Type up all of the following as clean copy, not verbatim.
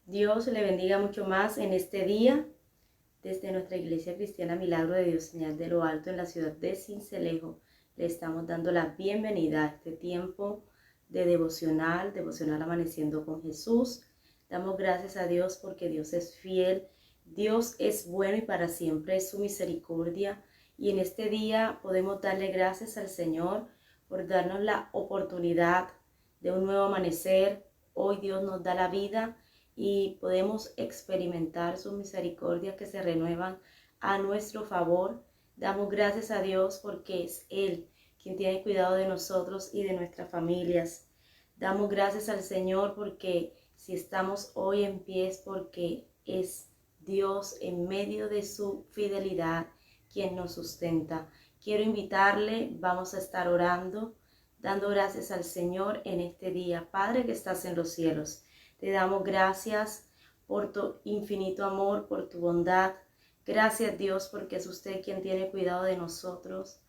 Dios le bendiga mucho más en este día. Desde nuestra Iglesia Cristiana Milagro de Dios, Señal de lo Alto, en la ciudad de Sincelejo, le estamos dando la bienvenida a este tiempo de devocional amaneciendo con Jesús. Damos gracias a Dios porque Dios es fiel, Dios es bueno y para siempre es su misericordia. Y en este día podemos darle gracias al Señor por darnos la oportunidad de un nuevo amanecer. Hoy Dios nos da la vida y podemos experimentar sus misericordias que se renuevan a nuestro favor. Damos gracias a Dios porque es Él quien tiene cuidado de nosotros y de nuestras familias. Damos gracias al Señor porque si estamos hoy en pie es porque es Dios en medio de su fidelidad quien nos sustenta. Quiero invitarle, vamos a estar orando, dando gracias al Señor en este día. Padre que estás en los cielos, te damos gracias por tu infinito amor, por tu bondad. Gracias Dios porque es usted quien tiene cuidado de nosotros.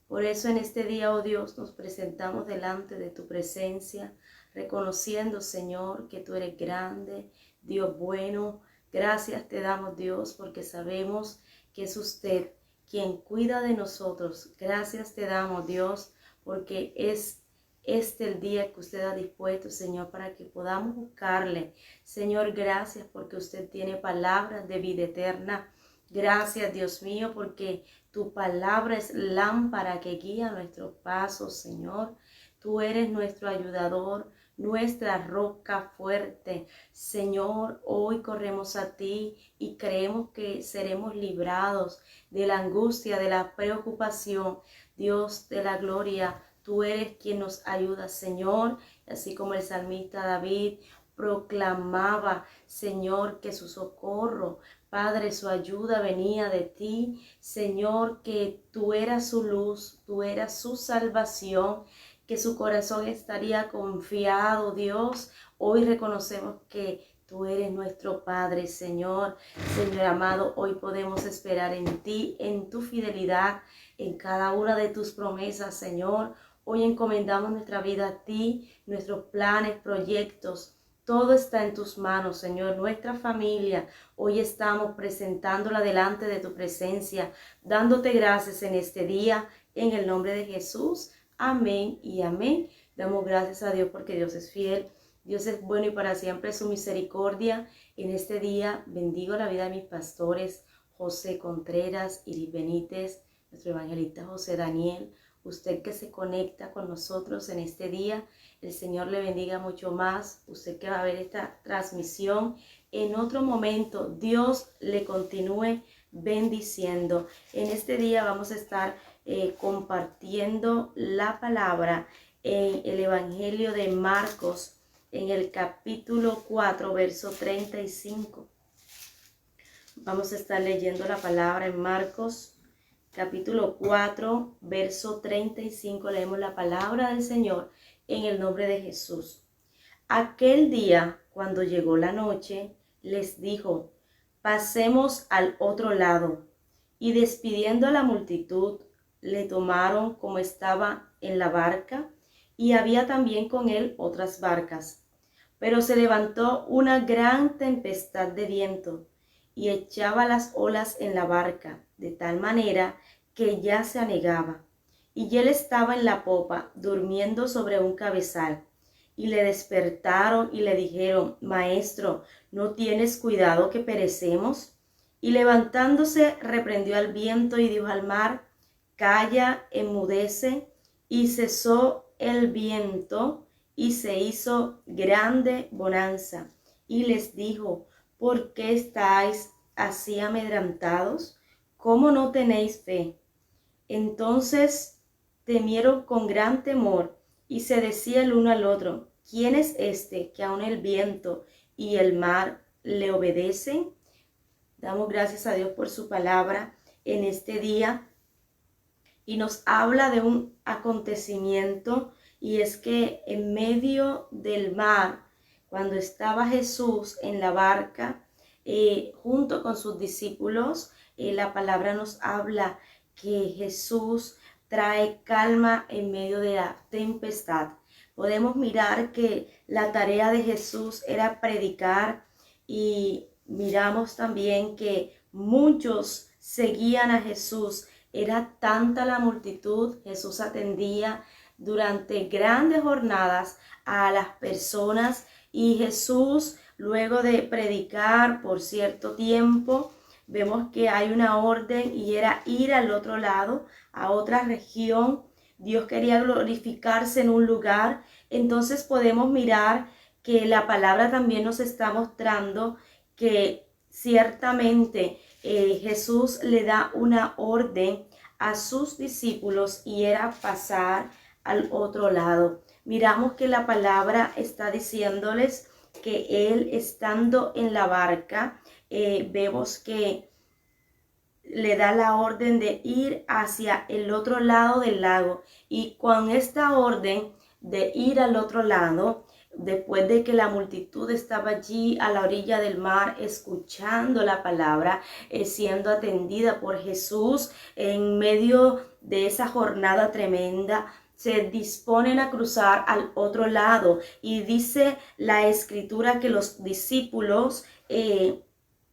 Por eso en este día, oh Dios, nos presentamos delante de tu presencia, reconociendo, Señor, que tú eres grande, Dios bueno. Gracias te damos, Dios, porque sabemos que es usted quien cuida de nosotros. Gracias te damos, Dios, porque es el día que usted ha dispuesto, Señor, para que podamos buscarle. Señor, gracias porque usted tiene palabras de vida eterna. Gracias, Dios mío, porque tu palabra es lámpara que guía nuestros pasos, Señor. Tú eres nuestro ayudador, nuestra roca fuerte. Señor, hoy corremos a ti y creemos que seremos librados de la angustia, de la preocupación. Dios de la gloria, tú eres quien nos ayuda, Señor, así como el salmista David proclamaba, Señor, que su socorro, Padre, su ayuda venía de ti, Señor, que tú eras su luz, tú eras su salvación, que su corazón estaría confiado, Dios. Hoy reconocemos que tú eres nuestro Padre, Señor. Señor amado, hoy podemos esperar en ti, en tu fidelidad, en cada una de tus promesas, Señor. Hoy encomendamos nuestra vida a ti, nuestros planes, proyectos. Todo está en tus manos, Señor. Nuestra familia, hoy estamos presentándola delante de tu presencia, dándote gracias en este día, en el nombre de Jesús. Amén y amén. Damos gracias a Dios porque Dios es fiel. Dios es bueno y para siempre su misericordia. En este día bendigo la vida de mis pastores, José Contreras, Iris Benítez, nuestro evangelista José Daniel. Usted que se conecta con nosotros en este día, el Señor le bendiga mucho más. Usted que va a ver esta transmisión en otro momento, Dios le continúe bendiciendo. En este día vamos a estar compartiendo la palabra en el Evangelio de Marcos, en el capítulo 4, verso 35. Vamos a estar leyendo la palabra en Marcos capítulo 4, verso 35, leemos la palabra del Señor en el nombre de Jesús. Aquel día, cuando llegó la noche, les dijo, pasemos al otro lado. Y despidiendo a la multitud, le tomaron como estaba en la barca, y había también con él otras barcas. Pero se levantó una gran tempestad de viento, y echaba las olas en la barca, de tal manera que ya se anegaba. Y él estaba en la popa, durmiendo sobre un cabezal. Y le despertaron y le dijeron, Maestro, ¿no tienes cuidado que perecemos? Y levantándose, reprendió al viento y dijo al mar, Calla, enmudece. Y cesó el viento, y se hizo grande bonanza. Y les dijo, ¿por qué estáis así amedrentados? ¿Cómo no tenéis fe? Entonces temieron con gran temor y se decía el uno al otro, ¿quién es este que aun el viento y el mar le obedecen? Damos gracias a Dios por su palabra en este día y nos habla de un acontecimiento, y es que en medio del mar, cuando estaba Jesús en la barca junto con sus discípulos, la palabra nos habla que Jesús trae calma en medio de la tempestad. Podemos mirar que la tarea de Jesús era predicar y miramos también que muchos seguían a Jesús. Era tanta la multitud, Jesús atendía durante grandes jornadas a las personas y Jesús, luego de predicar por cierto tiempo, vemos que hay una orden y era ir al otro lado, a otra región. Dios quería glorificarse en un lugar. Entonces podemos mirar que la palabra también nos está mostrando que ciertamente Jesús le da una orden a sus discípulos y era pasar al otro lado. Miramos que la palabra está diciéndoles que él estando en la barca, vemos que le da la orden de ir hacia el otro lado del lago, y con esta orden de ir al otro lado, después de que la multitud estaba allí a la orilla del mar escuchando la palabra, siendo atendida por Jesús en medio de esa jornada tremenda, se disponen a cruzar al otro lado, y dice la escritura que los discípulos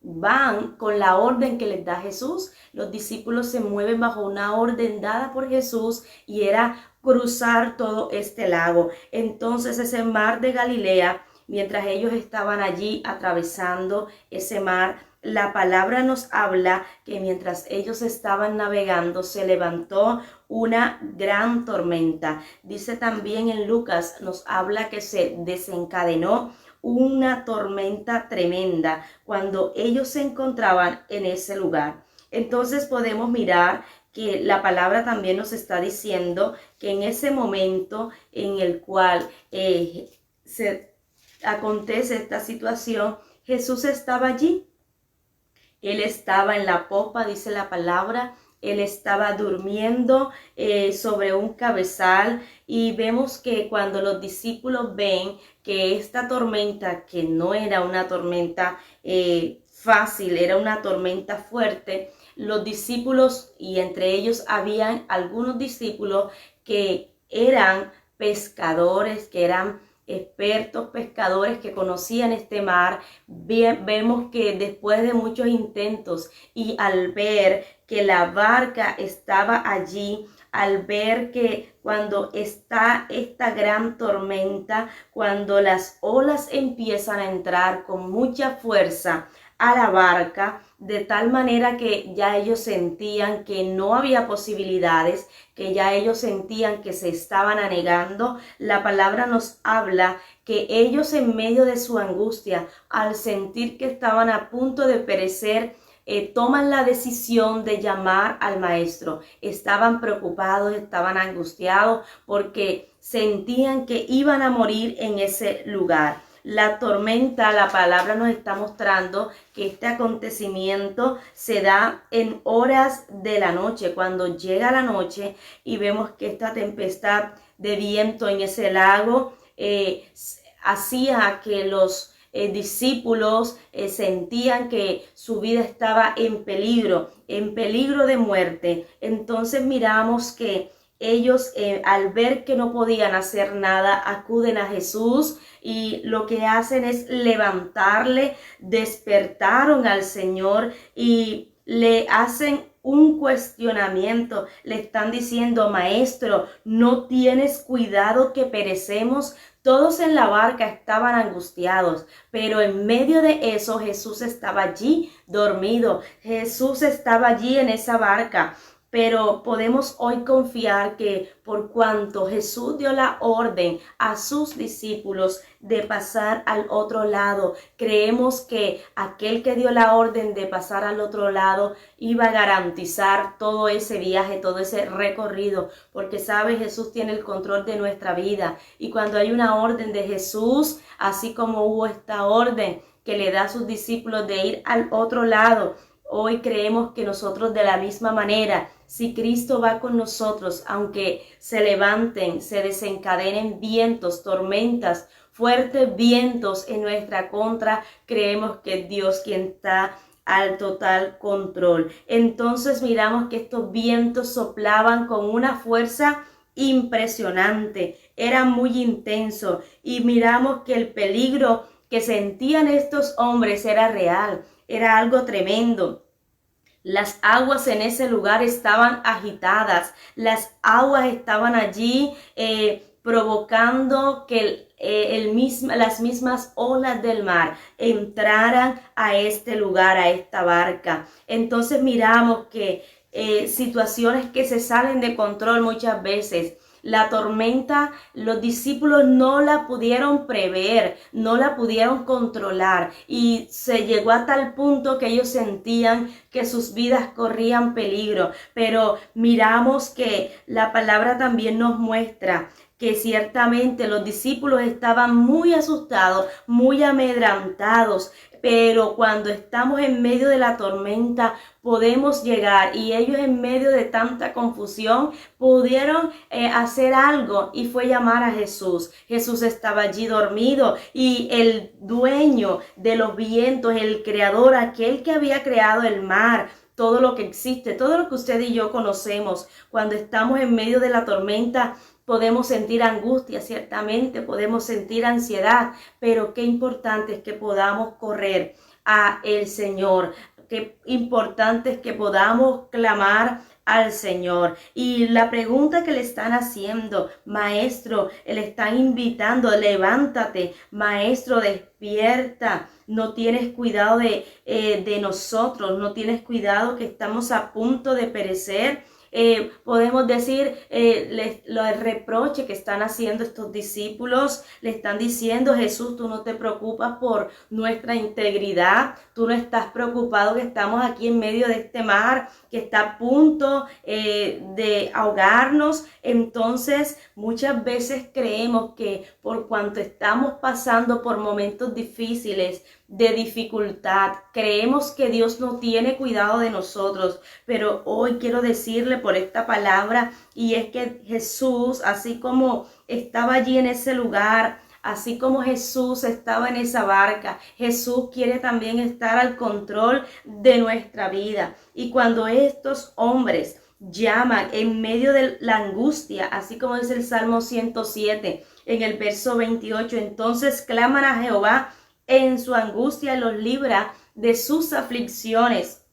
van con la orden que les da Jesús. Los discípulos se mueven bajo una orden dada por Jesús y era cruzar todo este lago. Entonces ese mar de Galilea, mientras ellos estaban allí atravesando ese mar, la palabra nos habla que mientras ellos estaban navegando se levantó una gran tormenta. Dice también en Lucas, nos habla que se desencadenó una tormenta tremenda cuando ellos se encontraban en ese lugar. Entonces podemos mirar que la palabra también nos está diciendo que en ese momento en el cual se acontece esta situación, Jesús estaba allí. Él estaba en la popa, dice la palabra. Él estaba durmiendo sobre un cabezal, y vemos que cuando los discípulos ven que esta tormenta, que no era una tormenta fácil, era una tormenta fuerte, los discípulos, y entre ellos habían algunos discípulos que eran pescadores, que eran expertos pescadores que conocían este mar, vemos que después de muchos intentos y al ver que la barca estaba allí, al ver que cuando está esta gran tormenta, cuando las olas empiezan a entrar con mucha fuerza a la barca, de tal manera que ya ellos sentían que no había posibilidades, que ya ellos sentían que se estaban anegando, la palabra nos habla que ellos en medio de su angustia, al sentir que estaban a punto de perecer, toman la decisión de llamar al maestro. Estaban preocupados, estaban angustiados porque sentían que iban a morir en ese lugar. La tormenta, la palabra nos está mostrando que este acontecimiento se da en horas de la noche, cuando llega la noche y vemos que esta tempestad de viento en ese lago hacía que los discípulos sentían que su vida estaba en peligro de muerte. Entonces miramos que ellos al ver que no podían hacer nada, acuden a Jesús y lo que hacen es levantarle, despertaron al Señor y le hacen un cuestionamiento. Le están diciendo: maestro, ¿no tienes cuidado que perecemos? Todos en la barca estaban angustiados, pero en medio de eso Jesús estaba allí dormido. Jesús estaba allí en esa barca. Pero podemos hoy confiar que por cuanto Jesús dio la orden a sus discípulos de pasar al otro lado, creemos que aquel que dio la orden de pasar al otro lado iba a garantizar todo ese viaje, todo ese recorrido, porque sabe, Jesús tiene el control de nuestra vida, y cuando hay una orden de Jesús, así como hubo esta orden que le da a sus discípulos de ir al otro lado, hoy creemos que nosotros de la misma manera, si Cristo va con nosotros, aunque se levanten, se desencadenen vientos, tormentas, fuertes vientos en nuestra contra, creemos que es Dios quien está al total control. Entonces miramos que estos vientos soplaban con una fuerza impresionante, era muy intenso, y miramos que el peligro que sentían estos hombres era real, era algo tremendo. Las aguas en ese lugar estaban agitadas, las aguas estaban allí provocando que las mismas olas del mar entraran a este lugar, a esta barca. Entonces miramos que situaciones que se salen de control muchas veces. La tormenta, los discípulos no la pudieron prever, no la pudieron controlar y se llegó a tal punto que ellos sentían que sus vidas corrían peligro. Pero miramos que la palabra también nos muestra que ciertamente los discípulos estaban muy asustados, muy amedrentados, pero cuando estamos en medio de la tormenta podemos llegar, y ellos en medio de tanta confusión pudieron hacer algo, y fue llamar a Jesús. Jesús estaba allí dormido y el dueño de los vientos, el creador, aquel que había creado el mar, todo lo que existe, todo lo que usted y yo conocemos, cuando estamos en medio de la tormenta podemos sentir angustia, ciertamente podemos sentir ansiedad, pero qué importante es que podamos correr a el Señor. Qué importante es que podamos clamar al Señor. Y la pregunta que le están haciendo, maestro, le están invitando, levántate, maestro, despierta, no tienes cuidado de nosotros, no tienes cuidado que estamos a punto de perecer. Podemos decir el reproche que están haciendo estos discípulos. Le están diciendo: Jesús, tú no te preocupas por nuestra integridad, tú no estás preocupado que estamos aquí en medio de este mar que está a punto de ahogarnos. Entonces muchas veces creemos que por cuanto estamos pasando por momentos difíciles, de dificultad, creemos que Dios no tiene cuidado de nosotros, pero hoy quiero decirle por esta palabra, y es que Jesús, así como estaba allí en ese lugar, así como Jesús estaba en esa barca, Jesús quiere también estar al control de nuestra vida. Y cuando estos hombres llaman en medio de la angustia, así como dice el Salmo 107 en el verso 28, entonces claman a Jehová en su angustia, los libra de sus aflicciones.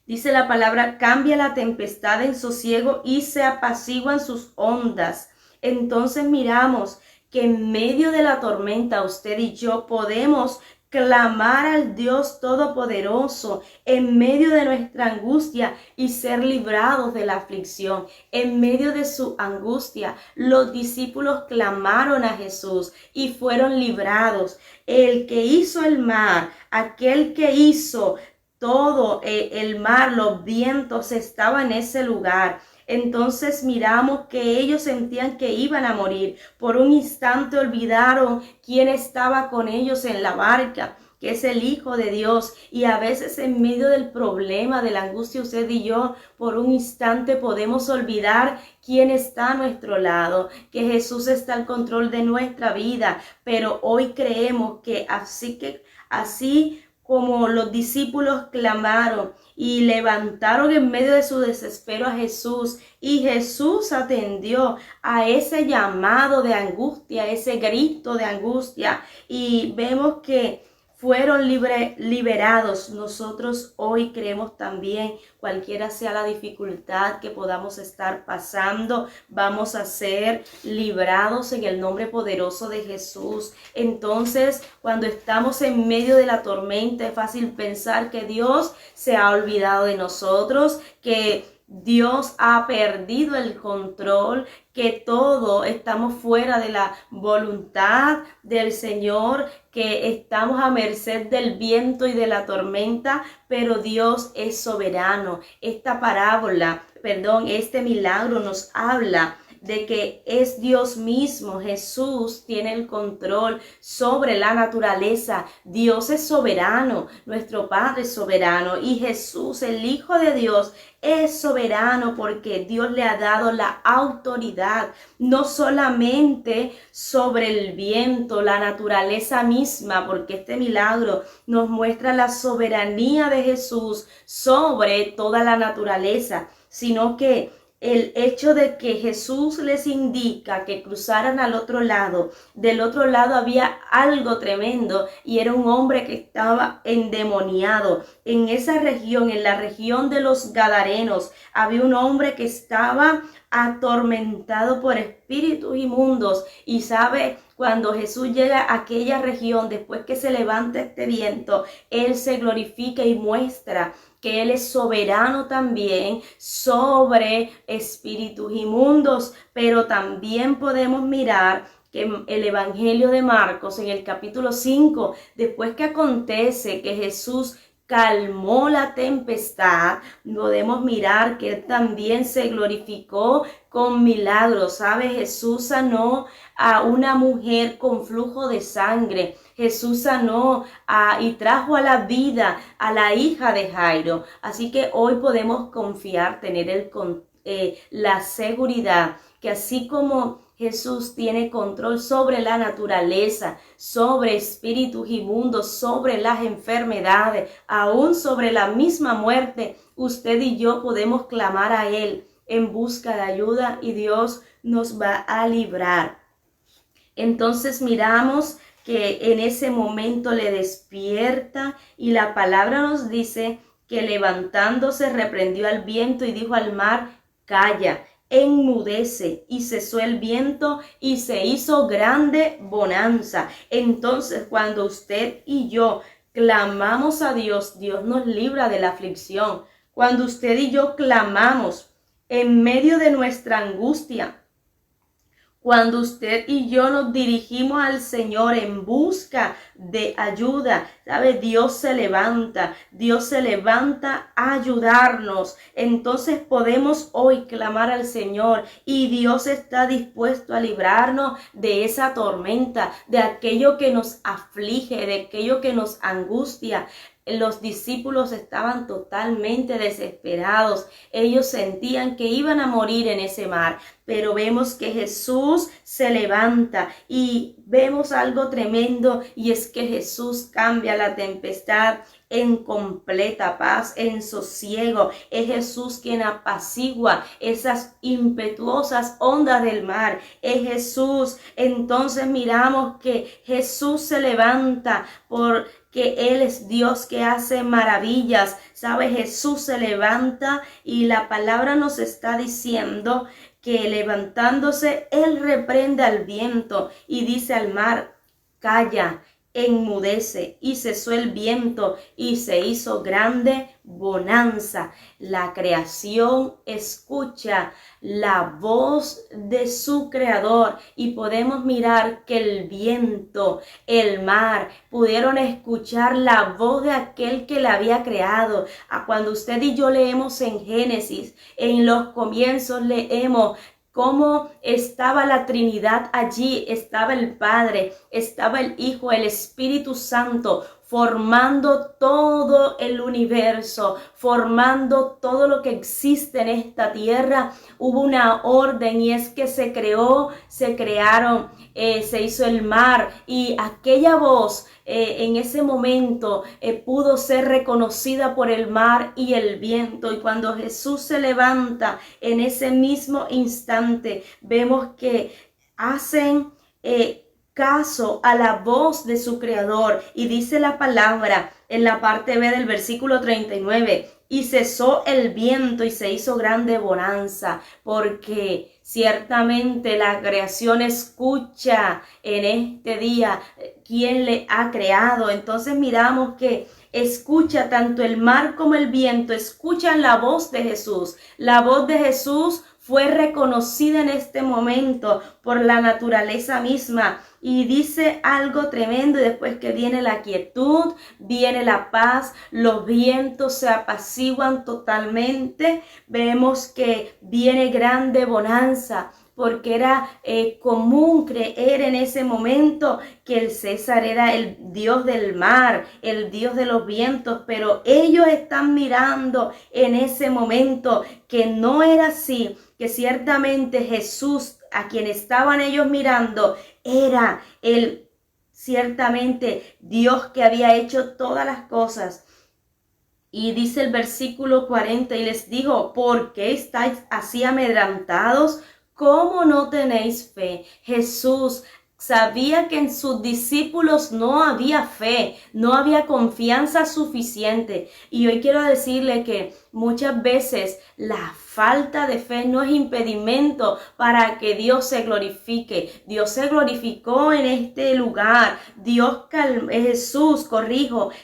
Dice la palabra: cambia la tempestad en sosiego y se apaciguan sus ondas. Entonces miramos que en medio de la tormenta usted y yo podemos clamar al Dios Todopoderoso en medio de nuestra angustia y ser librados de la aflicción. En medio de su angustia, los discípulos clamaron a Jesús y fueron librados. El que hizo el mar, aquel que hizo todo el mar, los vientos, estaba en ese lugar. Entonces miramos que ellos sentían que iban a morir. Por un instante olvidaron quién estaba con ellos en la barca, que es el Hijo de Dios. Y a veces en medio del problema, de la angustia, usted y yo, por un instante podemos olvidar quién está a nuestro lado, que Jesús está al control de nuestra vida. Pero hoy creemos que así como los discípulos clamaron y levantaron en medio de su desespero a Jesús, y Jesús atendió a ese llamado de angustia, ese grito de angustia, y vemos que fueron liberados. Nosotros hoy creemos también, cualquiera sea la dificultad que podamos estar pasando, vamos a ser librados en el nombre poderoso de Jesús. Entonces, cuando estamos en medio de la tormenta, es fácil pensar que Dios se ha olvidado de nosotros, que Dios ha perdido el control, que todo estamos fuera de la voluntad del Señor, que estamos a merced del viento y de la tormenta, pero Dios es soberano. Este milagro nos habla de que es Dios mismo. Jesús tiene el control sobre la naturaleza. Dios es soberano, nuestro Padre es soberano, y Jesús, el Hijo de Dios, es soberano porque Dios le ha dado la autoridad, no solamente sobre el viento, la naturaleza misma, porque este milagro nos muestra la soberanía de Jesús sobre toda la naturaleza, sino que el hecho de que Jesús les indica que cruzaran al otro lado. Del otro lado había algo tremendo y era un hombre que estaba endemoniado. En esa región, en la región de los Gadarenos, había un hombre que estaba atormentado por espíritus inmundos. Y sabe, cuando Jesús llega a aquella región, después que se levanta este viento, Él se glorifica y muestra que Él es soberano también sobre espíritus inmundos. Pero también podemos mirar que el Evangelio de Marcos, en el capítulo 5, después que acontece que Jesús calmó la tempestad, podemos mirar que Él también se glorificó con milagros. ¿Sabe? Jesús sanó a una mujer con flujo de sangre. Jesús sanó y trajo a la vida a la hija de Jairo. Así que hoy podemos confiar, tener la seguridad que así como Jesús tiene control sobre la naturaleza, sobre espíritus inmundos, sobre las enfermedades, aún sobre la misma muerte, usted y yo podemos clamar a Él en busca de ayuda y Dios nos va a librar. Entonces miramos que en ese momento le despierta y la palabra nos dice que levantándose reprendió al viento y dijo al mar: calla, enmudece, y cesó el viento y se hizo grande bonanza. Entonces, cuando usted y yo clamamos a Dios, Dios nos libra de la aflicción. Cuando usted y yo clamamos en medio de nuestra angustia, cuando usted y yo nos dirigimos al Señor en busca de ayuda, ¿sabe? Dios se levanta a ayudarnos. Entonces podemos hoy clamar al Señor y Dios está dispuesto a librarnos de esa tormenta, de aquello que nos aflige, de aquello que nos angustia. Los discípulos estaban totalmente desesperados. Ellos sentían que iban a morir en ese mar. Pero vemos que Jesús se levanta y vemos algo tremendo, y es que Jesús cambia la tempestad en completa paz, en sosiego. Es Jesús quien apacigua esas impetuosas ondas del mar. Es Jesús. Entonces miramos que Jesús se levanta porque Él es Dios que hace maravillas. ¿Sabe? Jesús se levanta y la palabra nos está diciendo que levantándose Él reprende al viento y dice al mar: calla, enmudece, y cesó el viento y se hizo grande bonanza. La creación escucha la voz de su creador y podemos mirar que el viento, el mar, pudieron escuchar la voz de aquel que la había creado. Cuando usted y yo leemos en Génesis, en los comienzos leemos cómo estaba la Trinidad allí. Estaba el Padre, estaba el Hijo, el Espíritu Santo, formando todo el universo, formando todo lo que existe en esta tierra. Hubo una orden, y es que se hizo el mar, y aquella voz en ese momento pudo ser reconocida por el mar y el viento. Y cuando Jesús se levanta en ese mismo instante, vemos que hacen caso a la voz de su creador, y dice la palabra en la parte B del versículo 39: y cesó el viento y se hizo grande bonanza, porque ciertamente la creación escucha en este día quién le ha creado. Entonces miramos que escucha tanto el mar como el viento, escuchan la voz de Jesús. La voz de Jesús fue reconocida en este momento por la naturaleza misma. Y dice algo tremendo: después que viene la quietud, viene la paz, los vientos se apaciguan totalmente. Vemos que viene grande bonanza, porque era común creer en ese momento que el César era el Dios del mar, el Dios de los vientos, pero ellos están mirando en ese momento que no era así, que ciertamente Jesús, a quien estaban ellos mirando, era ciertamente Dios que había hecho todas las cosas. Y dice el versículo 40, y les dijo, ¿por qué estáis así amedrentados? ¿Cómo no tenéis fe? Jesús sabía que en sus discípulos no había fe, no había confianza suficiente. Y hoy quiero decirle que muchas veces la falta de fe no es impedimento para que Dios se glorifique. Dios se glorificó en este lugar.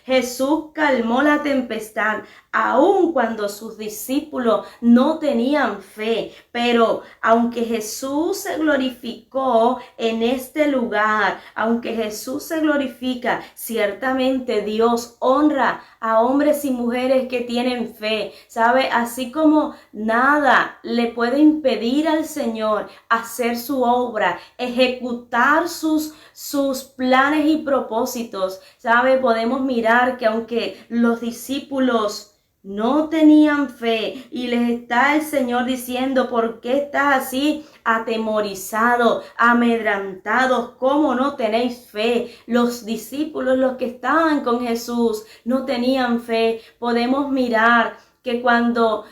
Jesús calmó la tempestad, aun cuando sus discípulos no tenían fe. Pero aunque Jesús se glorificó en este lugar, aunque Jesús se glorifica, ciertamente Dios honra a hombres y mujeres que tienen fe. ¿Sabe? Así como nada le puede impedir al Señor hacer su obra, ejecutar sus planes y propósitos. ¿Sabe? Podemos mirar que aunque los discípulos no tenían fe y les está el Señor diciendo, ¿por qué estás así atemorizado, amedrantados? ¿Cómo no tenéis fe? Los discípulos, los que estaban con Jesús, no tenían fe. Podemos mirar que cuando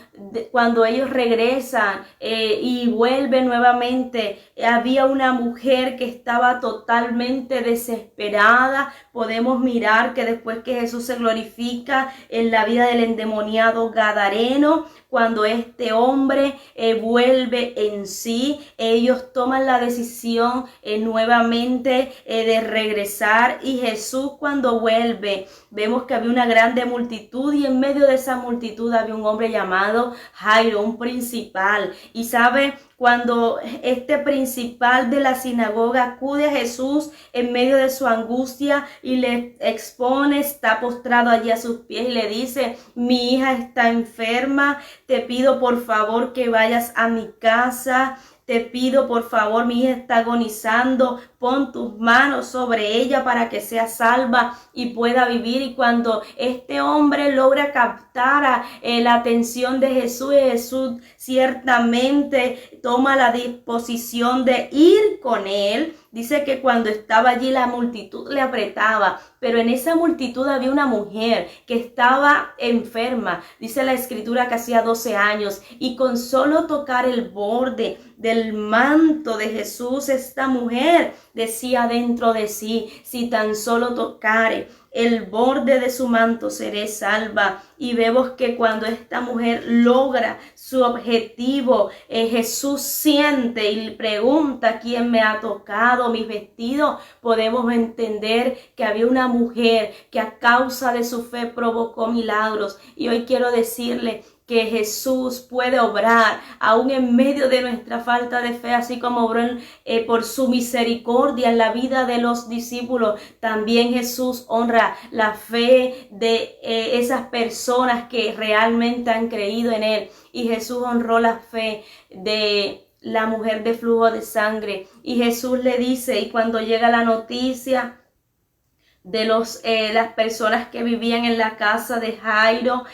ellos regresan y vuelven nuevamente, había una mujer que estaba totalmente desesperada. Podemos mirar que después que Jesús se glorifica en la vida del endemoniado gadareno, cuando este hombre vuelve en sí, ellos toman la decisión nuevamente de regresar, y Jesús cuando vuelve, vemos que había una grande multitud, y en medio de esa multitud había un hombre llamado Jairo, un principal. Y sabe, cuando este principal de la sinagoga acude a Jesús en medio de su angustia y le expone, está postrado allí a sus pies y le dice, mi hija está enferma, te pido por favor que vayas a mi casa. Te pido por favor, mi hija está agonizando, pon tus manos sobre ella para que sea salva y pueda vivir. Y cuando este hombre logra captar la atención de Jesús, Jesús ciertamente toma la disposición de ir con él. Dice que cuando estaba allí la multitud le apretaba, pero en esa multitud había una mujer que estaba enferma. Dice la escritura que hacía 12 años, y con solo tocar el borde del manto de Jesús, esta mujer decía dentro de sí, si tan solo tocare el borde de su manto seré salva. Y vemos que cuando esta mujer logra su objetivo, Jesús siente y pregunta, ¿quién me ha tocado mis vestidos? Podemos entender que había una mujer que a causa de su fe provocó milagros. Y hoy quiero decirle que Jesús puede obrar aún en medio de nuestra falta de fe, así como obró por su misericordia en la vida de los discípulos. También Jesús honra la fe de esas personas que realmente han creído en Él. Y Jesús honró la fe de la mujer de flujo de sangre. Y Jesús le dice, y cuando llega la noticia de las personas que vivían en la casa de Jairo,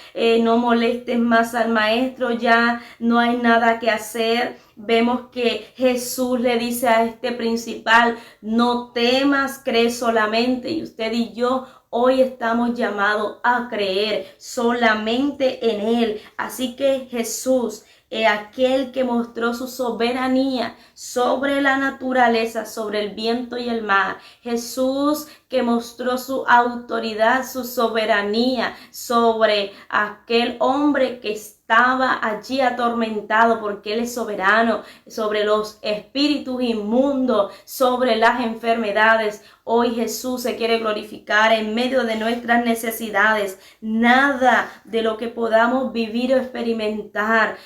no molestes más al maestro, ya no hay nada que hacer. Vemos que Jesús le dice a este principal, no temas, cree solamente. Y usted y yo hoy estamos llamados a creer solamente en Él. Así que Jesús, aquel que mostró su soberanía sobre la naturaleza, sobre el viento y el mar. Jesús que mostró su autoridad, su soberanía sobre aquel hombre que estaba allí atormentado, porque Él es soberano sobre los espíritus inmundos, sobre las enfermedades. Hoy Jesús se quiere glorificar en medio de nuestras necesidades. Nada de lo que podamos vivir o experimentar,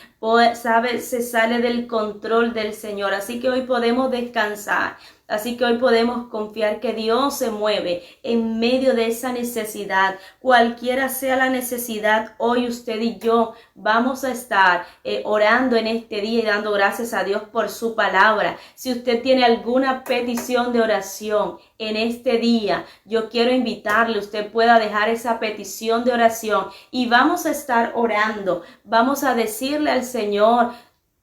se sale del control del Señor. Así que hoy podemos descansar. Así que hoy podemos confiar que Dios se mueve en medio de esa necesidad. Cualquiera sea la necesidad, hoy usted y yo vamos a estar orando en este día y dando gracias a Dios por su palabra. Si usted tiene alguna petición de oración en este día, yo quiero invitarle, usted pueda dejar esa petición de oración y vamos a estar orando. Vamos a decirle al Señor,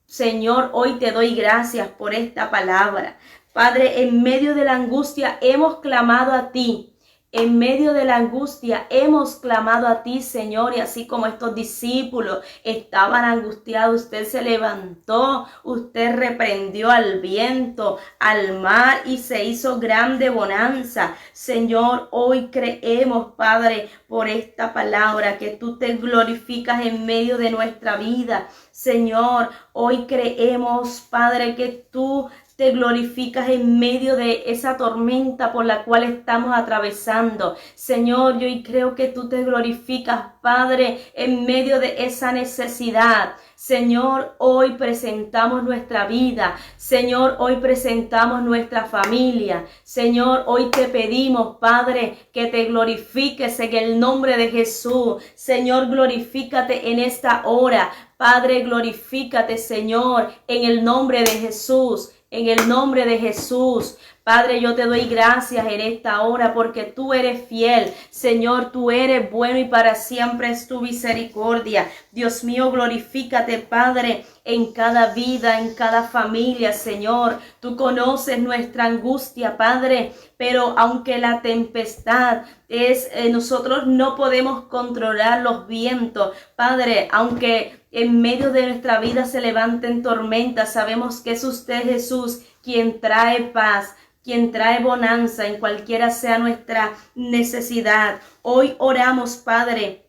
Señor, hoy te doy gracias por esta palabra. Padre, en medio de la angustia hemos clamado a ti. En medio de la angustia hemos clamado a ti, Señor, y así como estos discípulos estaban angustiados, usted se levantó, usted reprendió al viento, al mar y se hizo grande bonanza. Señor, hoy creemos, Padre, por esta palabra, que tú te glorificas en medio de nuestra vida. Señor, hoy creemos, Padre, que tú te glorificas en medio de esa tormenta por la cual estamos atravesando. Señor, yo hoy creo que tú te glorificas, Padre, en medio de esa necesidad. Señor, hoy presentamos nuestra vida. Señor, hoy presentamos nuestra familia. Señor, hoy te pedimos, Padre, que te glorifiques en el nombre de Jesús. Señor, glorifícate en esta hora. Padre, glorifícate, Señor, en el nombre de Jesús. En el nombre de Jesús. Padre, yo te doy gracias en esta hora porque tú eres fiel. Señor, tú eres bueno y para siempre es tu misericordia. Dios mío, glorifícate, Padre, en cada vida, en cada familia, Señor. Tú conoces nuestra angustia, Padre, pero aunque la tempestad es, nosotros no podemos controlar los vientos, Padre, aunque en medio de nuestra vida se levanten tormentas, sabemos que es usted, Jesús, quien trae paz, quien trae bonanza en cualquiera sea nuestra necesidad. Hoy oramos, Padre,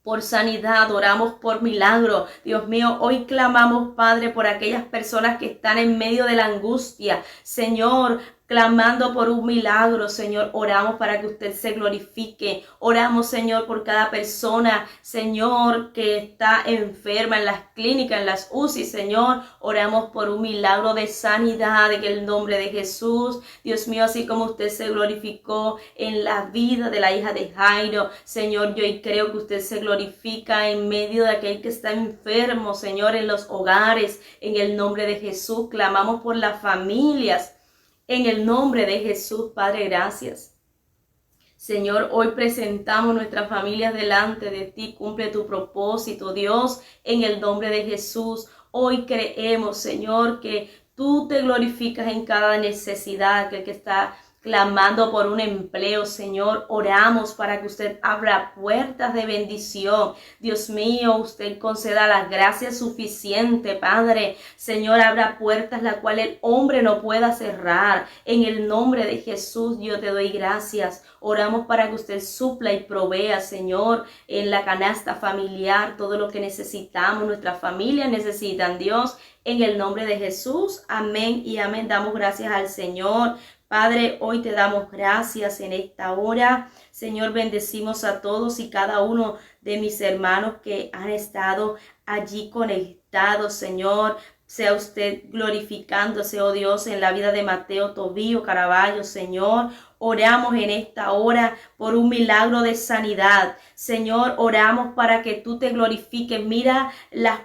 por sanidad, oramos por milagro. Dios mío, hoy clamamos, Padre, por aquellas personas que están en medio de la angustia. Señor, clamando por un milagro, Señor, oramos para que usted se glorifique. Oramos, Señor, por cada persona, Señor, que está enferma en las clínicas, en las UCI, Señor. Oramos por un milagro de sanidad en el nombre de Jesús. Dios mío, así como usted se glorificó en la vida de la hija de Jairo, Señor, yo hoy creo que usted se glorifica en medio de aquel que está enfermo, Señor, en los hogares. En el nombre de Jesús, clamamos por las familias. En el nombre de Jesús, Padre, gracias. Señor, hoy presentamos nuestras familias delante de ti. Cumple tu propósito, Dios, en el nombre de Jesús. Hoy creemos, Señor, que tú te glorificas en cada necesidad, que el que está clamando por un empleo, Señor, oramos para que usted abra puertas de bendición. Dios mío, usted conceda las gracias suficientes, Padre. Señor, abra puertas las cuales el hombre no pueda cerrar. En el nombre de Jesús, yo te doy gracias. Oramos para que usted supla y provea, Señor, en la canasta familiar, todo lo que necesitamos, nuestras familias necesitan, Dios, en el nombre de Jesús. Amén y amén. Damos gracias al Señor. Padre, hoy te damos gracias en esta hora. Señor, bendecimos a todos y cada uno de mis hermanos que han estado allí conectados, Señor. Sea usted glorificándose, oh Dios, en la vida de Mateo Tobío Caraballo, Señor. Oramos en esta hora por un milagro de sanidad. Señor, oramos para que tú te glorifiques. Mira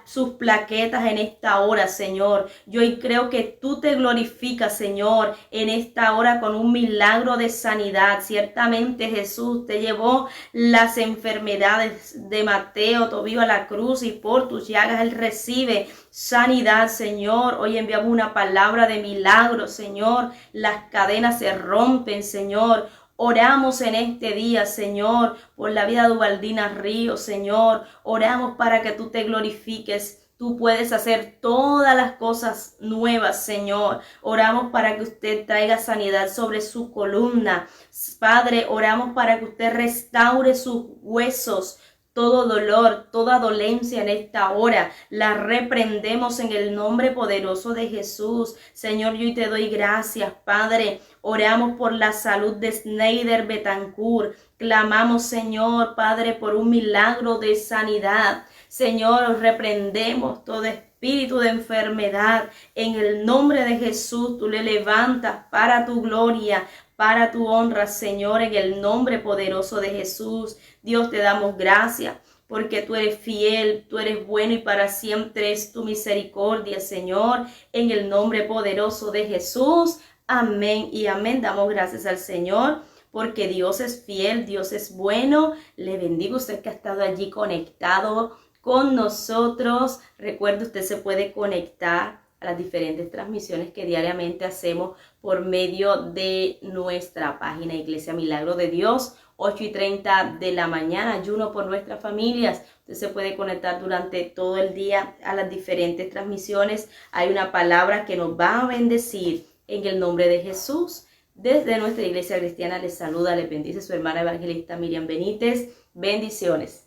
sus plaquetas en esta hora, Señor. Yo hoy creo que tú te glorificas, Señor, en esta hora con un milagro de sanidad. Ciertamente, Jesús, te llevó las enfermedades de Mateo Tobío a la cruz y por tus llagas él recibe sanidad, Señor. Hoy enviamos una palabra de milagro, Señor. Las cadenas se rompen, Señor. Oramos en este día, Señor, por la vida de Ubaldina Ríos, Señor. Oramos para que tú te glorifiques. Tú puedes hacer todas las cosas nuevas, Señor. Oramos para que usted traiga sanidad sobre su columna. Padre, oramos para que usted restaure sus huesos. Todo dolor, toda dolencia en esta hora, la reprendemos en el nombre poderoso de Jesús. Señor, yo te doy gracias, Padre. Oramos por la salud de Snyder Betancourt. Clamamos, Señor, Padre, por un milagro de sanidad. Señor, reprendemos todo espíritu de enfermedad. En el nombre de Jesús, tú le levantas para tu gloria, para tu honra, Señor, en el nombre poderoso de Jesús. Dios, te damos gracias porque tú eres fiel, tú eres bueno y para siempre es tu misericordia, Señor, en el nombre poderoso de Jesús. Amén y amén. Damos gracias al Señor porque Dios es fiel, Dios es bueno. Le bendigo a usted que ha estado allí conectado con nosotros. Recuerde, usted se puede conectar a las diferentes transmisiones que diariamente hacemos por medio de nuestra página Iglesia Milagro de Dios, 8:30 de la mañana, ayuno por nuestras familias. Usted se puede conectar durante todo el día a las diferentes transmisiones. Hay una palabra que nos va a bendecir en el nombre de Jesús. Desde nuestra Iglesia Cristiana les saluda, les bendice su hermana evangelista Miriam Benítez. Bendiciones.